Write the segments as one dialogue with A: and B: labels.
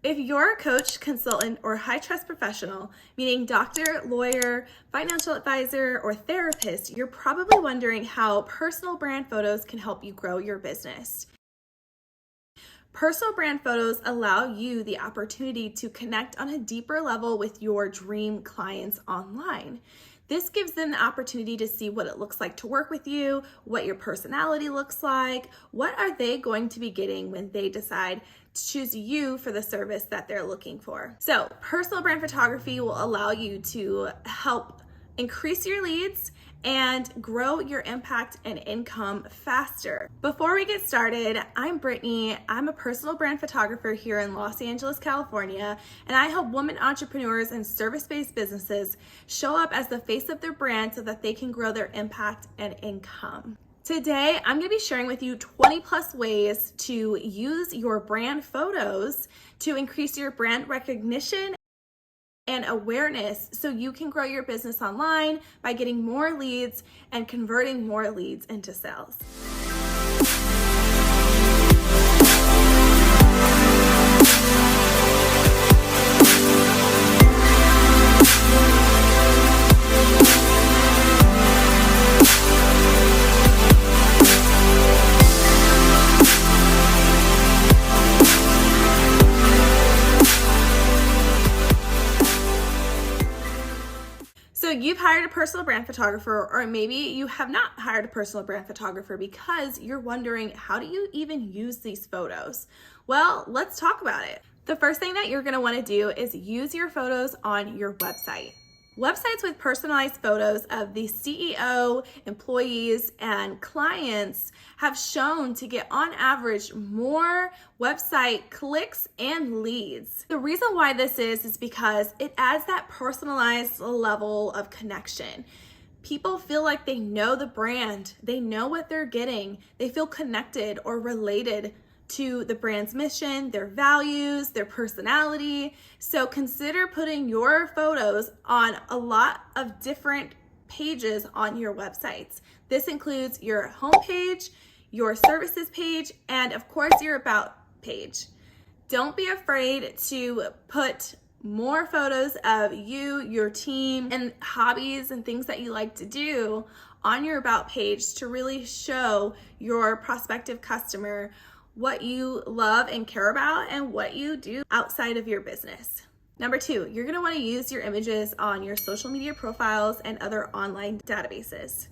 A: If you're a coach, consultant, or high trust professional, meaning doctor, lawyer, financial advisor, or therapist, you're probably wondering how personal brand photos can help you grow your business. Personal brand photos allow you the opportunity to connect on a deeper level with your dream clients online. This gives them the opportunity to see what it looks like to work with you, what your personality looks like, what are they going to be getting when they decide to choose you for the service that they're looking for. So personal brand photography will allow you to help increase your leads and grow your impact and income faster. Before we get started, I'm Brittany. I'm a personal brand photographer here in Los Angeles, California, and I help women entrepreneurs and service-based businesses show up as the face of their brand so that they can grow their impact and income. Today, I'm going to be sharing with you 20 plus ways to use your brand photos to increase your brand recognition and awareness so you can grow your business online by getting more leads and converting more leads into sales. So you've hired a personal brand photographer, or maybe you have not hired a personal brand photographer because you're wondering, how do you even use these photos? Well, let's talk about it. The first thing that you're going to want to do is use your photos on your website. Websites with personalized photos of the CEO, employees, and clients have shown to get on average more website clicks and leads. The reason why this is because it adds that personalized level of connection. People feel like they know the brand, they know what they're getting, they feel connected or related to the brand's mission, their values, their personality. So consider putting your photos on a lot of different pages on your websites. This includes your homepage, your services page, and of course your about page. Don't be afraid to put more photos of you, your team, and hobbies and things that you like to do on your about page to really show your prospective customer what you love and care about and what you do outside of your business. Number 2, you're gonna wanna use your images on your social media profiles and other online databases.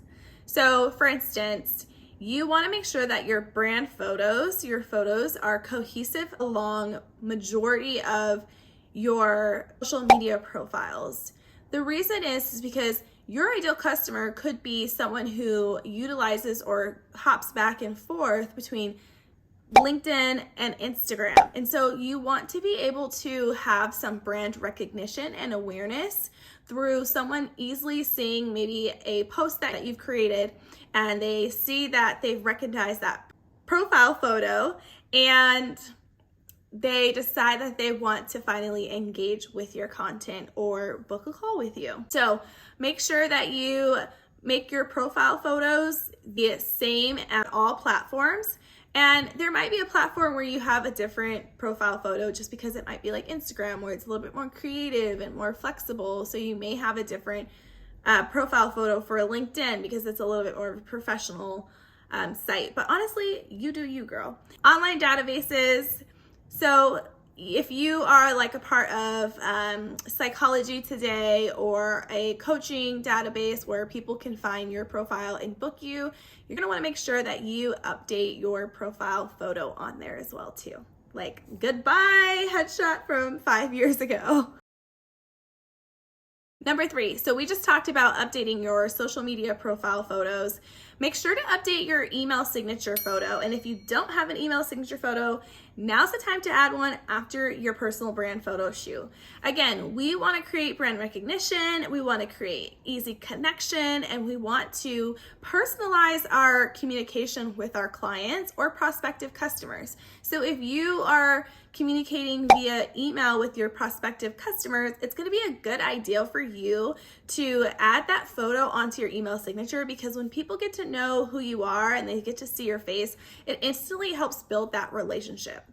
A: So for instance, you wanna make sure that your brand photos, your photos are cohesive along majority of your social media profiles. The reason is because your ideal customer could be someone who utilizes or hops back and forth between LinkedIn and Instagram. And so you want to be able to have some brand recognition and awareness through someone easily seeing maybe a post that you've created, and they see that they've recognized that profile photo and they decide that they want to finally engage with your content or book a call with you. So make sure that you make your profile photos the same at all platforms. And there might be a platform where you have a different profile photo just because it might be like Instagram, where it's a little bit more creative and more flexible. So you may have a different profile photo for LinkedIn because it's a little bit more of a professional site. But honestly, you do you, girl. Online databases. So if you are like a part of Psychology Today or a coaching database where people can find your profile and book you, you're gonna wanna make sure that you update your profile photo on there as well too. Like, goodbye headshot from 5 years ago. Number 3, so we just talked about updating your social media profile photos. Make sure to update your email signature photo. And if you don't have an email signature photo, now's the time to add one after your personal brand photo shoot. Again, we want to create brand recognition, we want to create easy connection, and we want to personalize our communication with our clients or prospective customers. So if you are communicating via email with your prospective customers, it's going to be a good idea for you to add that photo onto your email signature, because when people get to know who you are and they get to see your face, it instantly helps build that relationship.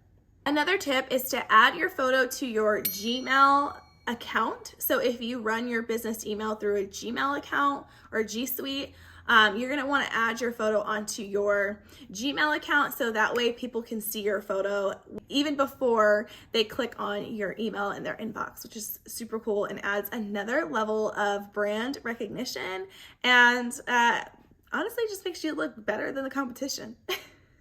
A: Another tip is to add your photo to your Gmail account. So if you run your business email through a Gmail account or G Suite, you're going to want to add your photo onto your Gmail account so that way people can see your photo even before they click on your email in their inbox, which is super cool and adds another level of brand recognition and honestly just makes you look better than the competition.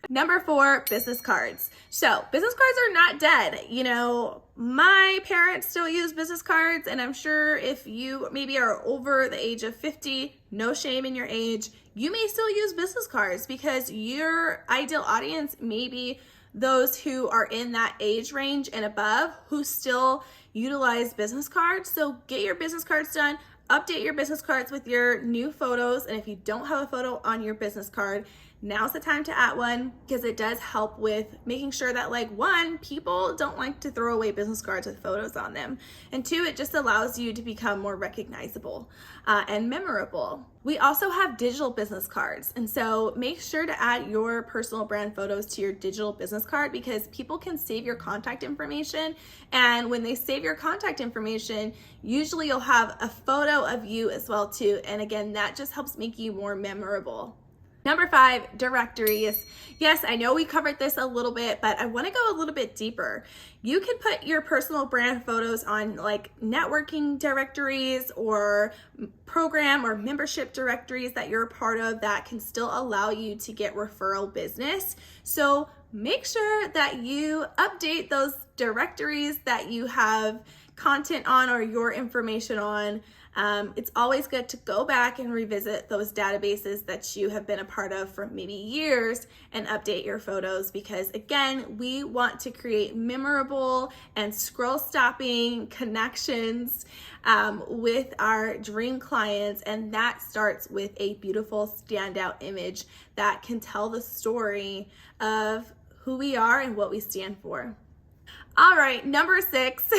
A: Number 4, business cards. So business cards are not dead. You know, my parents still use business cards, and I'm sure if you maybe are over the age of 50, no shame in your age, you may still use business cards because your ideal audience may be those who are in that age range and above who still utilize business cards. So get your business cards done. Update your business cards with your new photos, and if you don't have a photo on your business card, now's the time to add one because it does help with making sure that, like, 1, people don't like to throw away business cards with photos on them, and 2, it just allows you to become more recognizable and memorable. We also have digital business cards, and so make sure to add your personal brand photos to your digital business card because people can save your contact information, and when they save your contact information, usually you'll have a photo of you as well too, and again, that just helps make you more memorable. Number 5, directories. Yes, I know we covered this a little bit, but I want to go a little bit deeper. You can put your personal brand photos on like networking directories or program or membership directories that you're a part of that can still allow you to get referral business. So make sure that you update those directories that you have content on or your information on. It's always good to go back and revisit those databases that you have been a part of for maybe years and update your photos because, again, we want to create memorable and scroll-stopping connections with our dream clients, and that starts with a beautiful standout image that can tell the story of who we are and what we stand for. All right, number 6,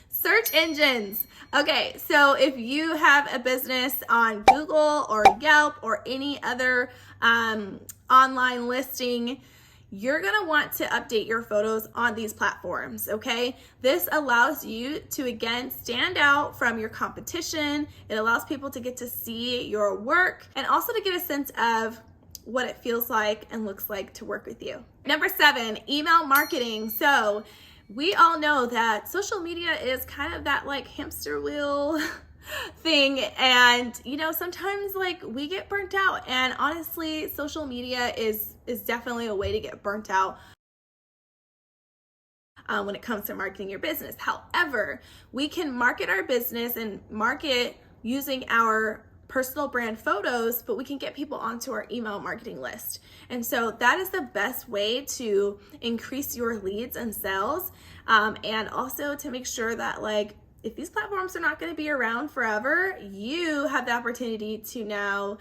A: search engines. Okay, so if you have a business on Google or Yelp or any other online listing, you're gonna want to update your photos on these platforms, okay? This allows you to, again, stand out from your competition. It allows people to get to see your work and also to get a sense of what it feels like and looks like to work with you. Number 7, email marketing. So we all know that social media is kind of that like hamster wheel thing, and you know, sometimes like we get burnt out, and honestly social media is definitely a way to get burnt out when it comes to marketing your business. However, we can market our business and market using our personal brand photos, but we can get people onto our email marketing list. And so that is the best way to increase your leads and sales, and also to make sure that, like, if these platforms are not going to be around forever, you have the opportunity to now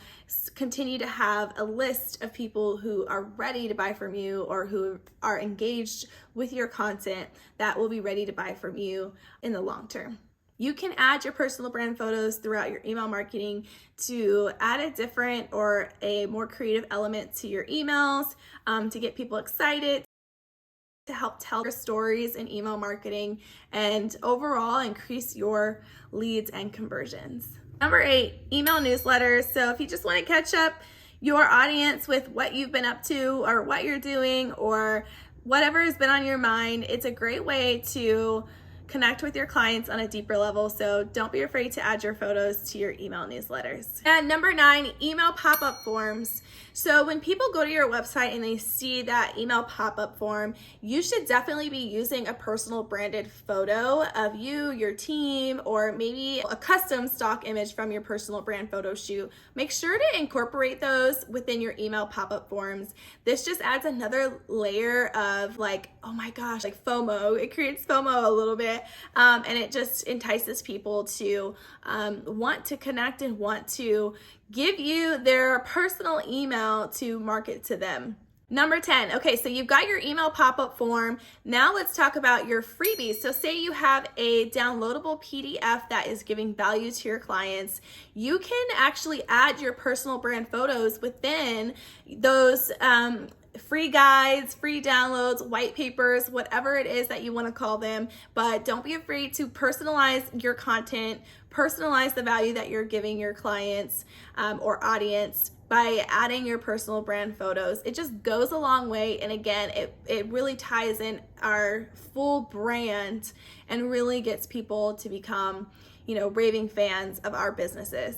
A: continue to have a list of people who are ready to buy from you or who are engaged with your content that will be ready to buy from you in the long term. You can add your personal brand photos throughout your email marketing to add a different or a more creative element to your emails, to get people excited, to help tell your stories in email marketing, and overall increase your leads and conversions. Number 8, email newsletters. So if you just want to catch up your audience with what you've been up to or what you're doing or whatever has been on your mind, it's a great way to connect with your clients on a deeper level. So don't be afraid to add your photos to your email newsletters. And number 9, email pop-up forms. So when people go to your website and they see that email pop-up form, you should definitely be using a personal branded photo of you, your team, or maybe a custom stock image from your personal brand photo shoot. Make sure to incorporate those within your email pop-up forms. This just adds another layer of like, oh my gosh, like FOMO. It creates FOMO a little bit, and it just entices people to want to connect and want to give you their personal email to market to them. Number 10, okay, so you've got your email pop-up form. Now let's talk about your freebies. So say you have a downloadable PDF that is giving value to your clients. You can actually add your personal brand photos within those free guides, free downloads, white papers, whatever it is that you want to call them. But don't be afraid to personalize your content, personalize the value that you're giving your clients or audience by adding your personal brand photos. It just goes a long way. And again, it really ties in our full brand and really gets people to become, raving fans of our businesses.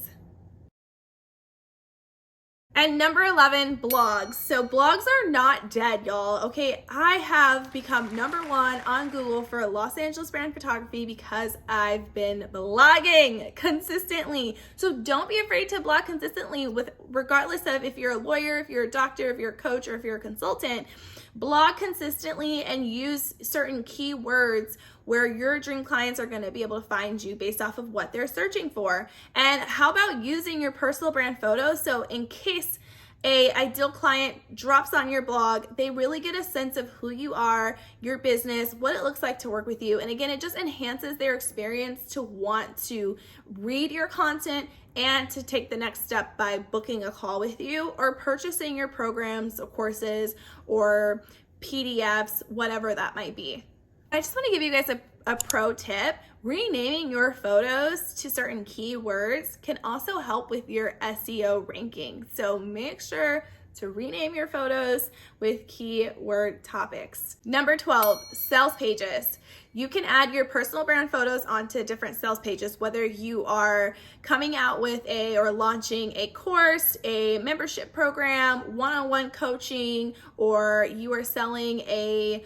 A: And number 11, blogs. So blogs are not dead, y'all. Okay, I have become number 1 on Google for Los Angeles brand photography because I've been blogging consistently. So don't be afraid to blog consistently regardless of if you're a lawyer, if you're a doctor, if you're a coach, or if you're a consultant. Blog consistently and use certain keywords where your dream clients are going to be able to find you based off of what they're searching for. And how about using your personal brand photos? So in case a ideal client drops on your blog, they really get a sense of who you are, your business, what it looks like to work with you. And again, it just enhances their experience to want to read your content and to take the next step by booking a call with you or purchasing your programs or courses or PDFs, whatever that might be. I just want to give you guys a pro tip. Renaming your photos to certain keywords can also help with your SEO ranking. So make sure to rename your photos with keyword topics. Number 12, sales pages. You can add your personal brand photos onto different sales pages, whether you are coming out with or launching a course, a membership program, one-on-one coaching, or you are selling a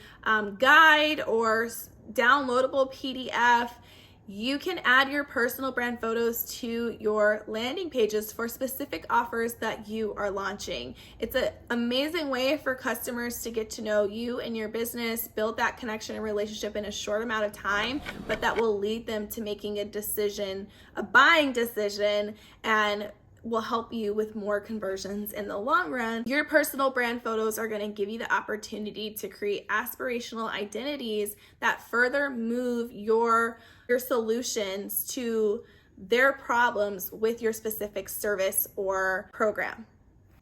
A: guide or downloadable PDF. You can add your personal brand photos to your landing pages for specific offers that you are launching. It's an amazing way for customers to get to know you and your business, build that connection and relationship in a short amount of time, but that will lead them to making a decision, a buying decision, and will help you with more conversions in the long run. Your personal brand photos are going to give you the opportunity to create aspirational identities that further move your solutions to their problems with your specific service or program.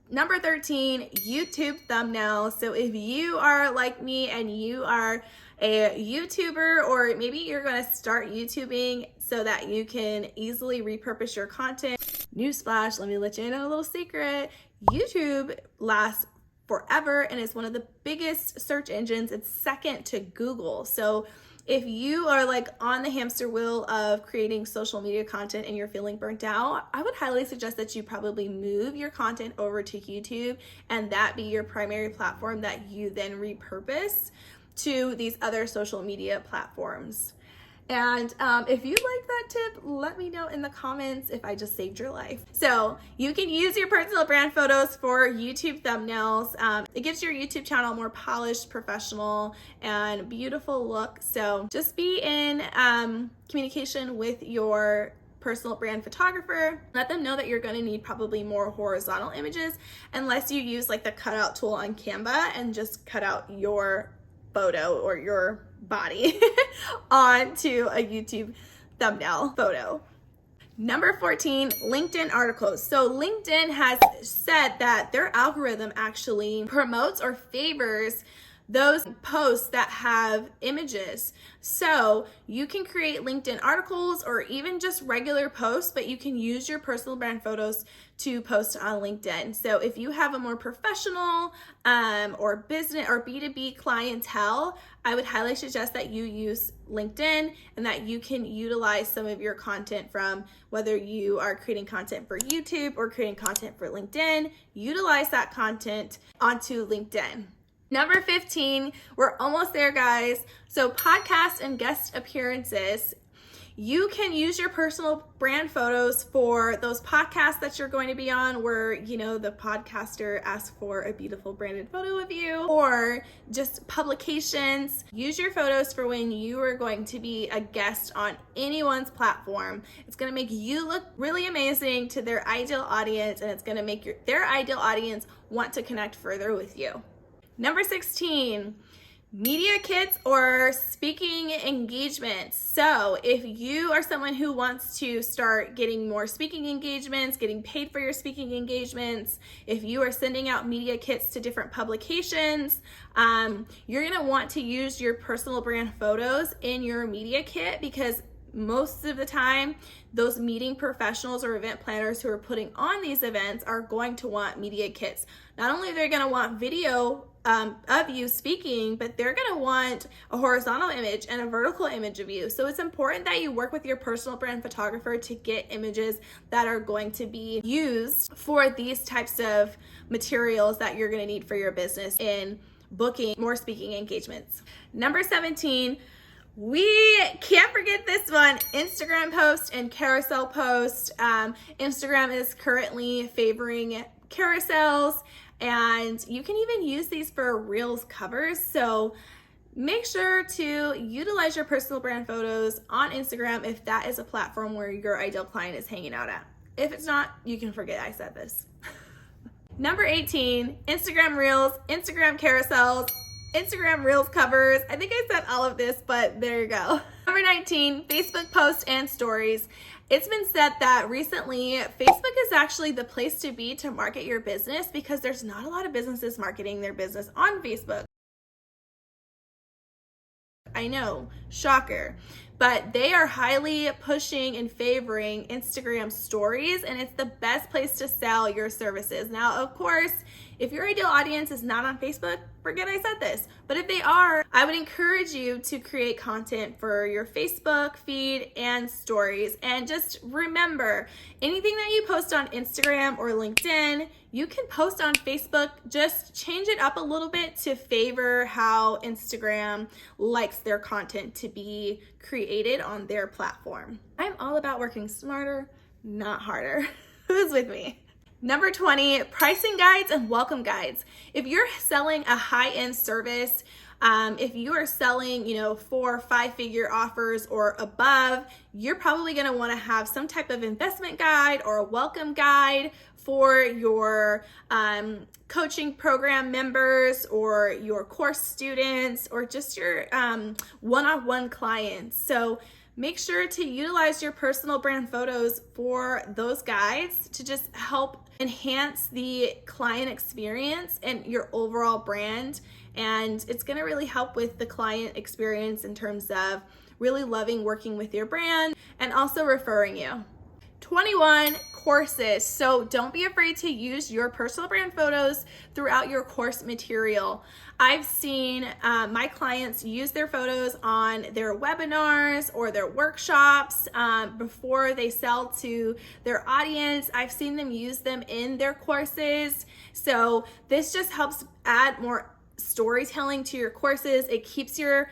A: Number 13, YouTube thumbnails. So if you are like me and you are a YouTuber, or maybe you're going to start YouTubing so that you can easily repurpose your content. Newsflash, let me let you in on a little secret. YouTube lasts forever and is one of the biggest search engines. It's second to Google. So if you are like on the hamster wheel of creating social media content and you're feeling burnt out, I would highly suggest that you probably move your content over to YouTube and that be your primary platform that you then repurpose to these other social media platforms. And if you like that tip, let me know in the comments if I just saved your life. So you can use your personal brand photos for YouTube thumbnails. It gives your YouTube channel a more polished, professional, and beautiful look. So just be in communication with your personal brand photographer. Let them know that you're going to need probably more horizontal images unless you use like the cutout tool on Canva and just cut out your photo or your body onto a YouTube thumbnail photo. Number 14, LinkedIn articles. So LinkedIn has said that their algorithm actually promotes or favors those posts that have images. So you can create LinkedIn articles or even just regular posts, but you can use your personal brand photos to post on LinkedIn. So if you have a more professional or business or B2B clientele, I would highly suggest that you use LinkedIn and that you can utilize some of your content from whether you are creating content for YouTube or creating content for LinkedIn, utilize that content onto LinkedIn. Number 15, we're almost there, guys. So podcasts and guest appearances. You can use your personal brand photos for those podcasts that you're going to be on where, the podcaster asks for a beautiful branded photo of you, or just publications. Use your photos for when you are going to be a guest on anyone's platform. It's going to make you look really amazing to their ideal audience, and it's going to make their ideal audience want to connect further with you. Number 16, Media kits or speaking engagements. So if you are someone who wants to start getting more speaking engagements, getting paid for your speaking engagements, if you are sending out media kits to different publications, you're gonna want to use your personal brand photos in your media kit, because most of the time, those meeting professionals or event planners who are putting on these events are going to want media kits. Not only are they going to want video of you speaking, but they're going to want a horizontal image and a vertical image of you. So it's important that you work with your personal brand photographer to get images that are going to be used for these types of materials that you're going to need for your business in booking more speaking engagements. Number 17, we can't forget this one, Instagram post and carousel post. Instagram is currently favoring carousels, and you can even use these for Reels covers. So make sure to utilize your personal brand photos on Instagram if that is a platform where your ideal client is hanging out at. If it's not, you can forget I said this. Number 18, Instagram Reels, Instagram carousels, Instagram Reels covers. I think I said all of this, but there you go. Number 19, Facebook posts and stories. It's been said that recently Facebook is actually the place to be to market your business, because there's not a lot of businesses marketing their business on Facebook. I know, shocker, but they are highly pushing and favoring Instagram stories, and it's the best place to sell your services. Now, of course, if your ideal audience is not on Facebook, forget I said this, but if they are, I would encourage you to create content for your Facebook feed and stories. And just remember, anything that you post on Instagram or LinkedIn, you can post on Facebook. Just change it up a little bit to favor how Instagram likes their content to be created on their platform. I'm all about working smarter, not harder. Who's with me? Number 20, pricing guides and welcome guides. If you're selling a high-end service, if you are selling, 4 or 5-figure offers or above, you're probably going to want to have some type of investment guide or a welcome guide for your coaching program members or your course students or just your one-on-one clients. So make sure to utilize your personal brand photos for those guides to just help enhance the client experience and your overall brand. And it's going to really help with the client experience in terms of really loving working with your brand and also referring you. 21, courses. So don't be afraid to use your personal brand photos throughout your course material. I've seen my clients use their photos on their webinars or their workshops before they sell to their audience. I've seen them use them in their courses. So this just helps add more storytelling to your courses. It keeps your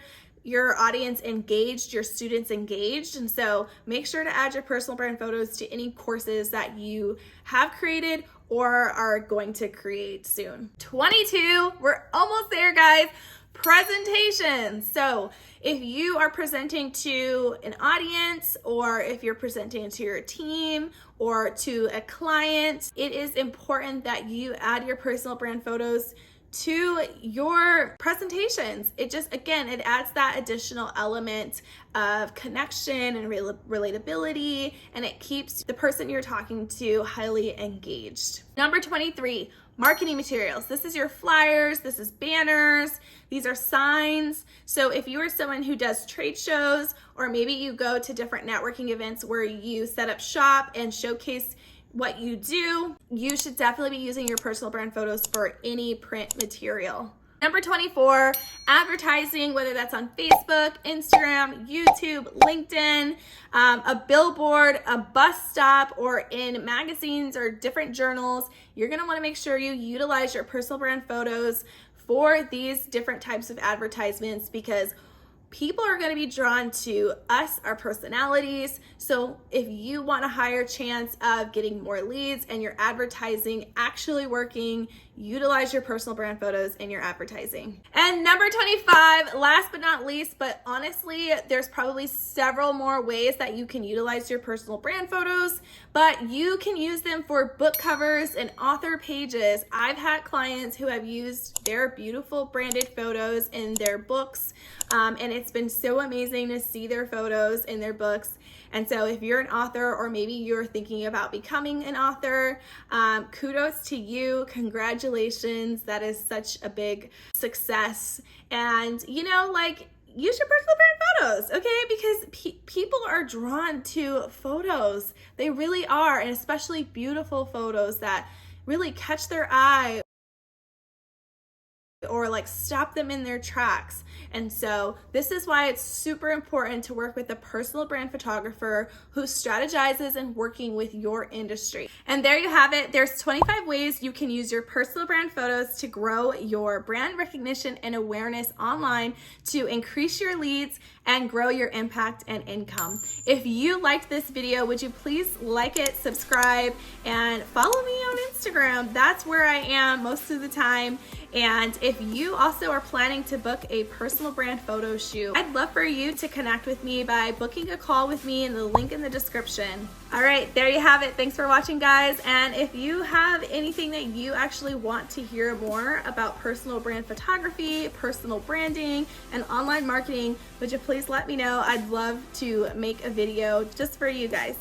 A: audience engaged, your students engaged. And so make sure to add your personal brand photos to any courses that you have created or are going to create soon. 22, we're almost there, guys. Presentations. So if you are presenting to an audience or if you're presenting to your team or to a client, it is important that you add your personal brand photos to your presentations. It just, again, it adds that additional element of connection and relatability, and it keeps the person you're talking to highly engaged. Number 23, marketing materials. This is your flyers, this is banners, these are signs. So if you are someone who does trade shows, or maybe you go to different networking events where you set up shop and showcase what you do, you should definitely be using your personal brand photos for any print material. Number 24, advertising, whether that's on Facebook, Instagram, YouTube, LinkedIn, a billboard, a bus stop, or in magazines or different journals. You're gonna wanna make sure you utilize your personal brand photos for these different types of advertisements, because people are going to be drawn to us, our personalities. So if you want a higher chance of getting more leads and your advertising actually working, utilize your personal brand photos in your advertising. And number 25, last but not least, but honestly, there's probably several more ways that you can utilize your personal brand photos, but you can use them for book covers and author pages. I've had clients who have used their beautiful branded photos in their books, and it's been so amazing to see their photos in their books. And so if you're an author, or maybe you're thinking about becoming an author, kudos to you. Congratulations. That is such a big success. And use your personal brand photos, okay? Because people are drawn to photos. They really are, and especially beautiful photos that really catch their eye or stop them in their tracks. And so this is why it's super important to work with a personal brand photographer who strategizes and working with your industry. And there you have it. There's 25 ways you can use your personal brand photos to grow your brand recognition and awareness online to increase your leads and grow your impact and income. If you liked this video, would you please like it, subscribe, and follow me on Instagram? That's where I am most of the time. And if you also are planning to book a personal brand photo shoot, I'd love for you to connect with me by booking a call with me in the link in the description. All right, there you have it. Thanks for watching, guys. And if you have anything that you actually want to hear more about personal brand photography, personal branding, and online marketing, would you please let me know? I'd love to make a video just for you guys.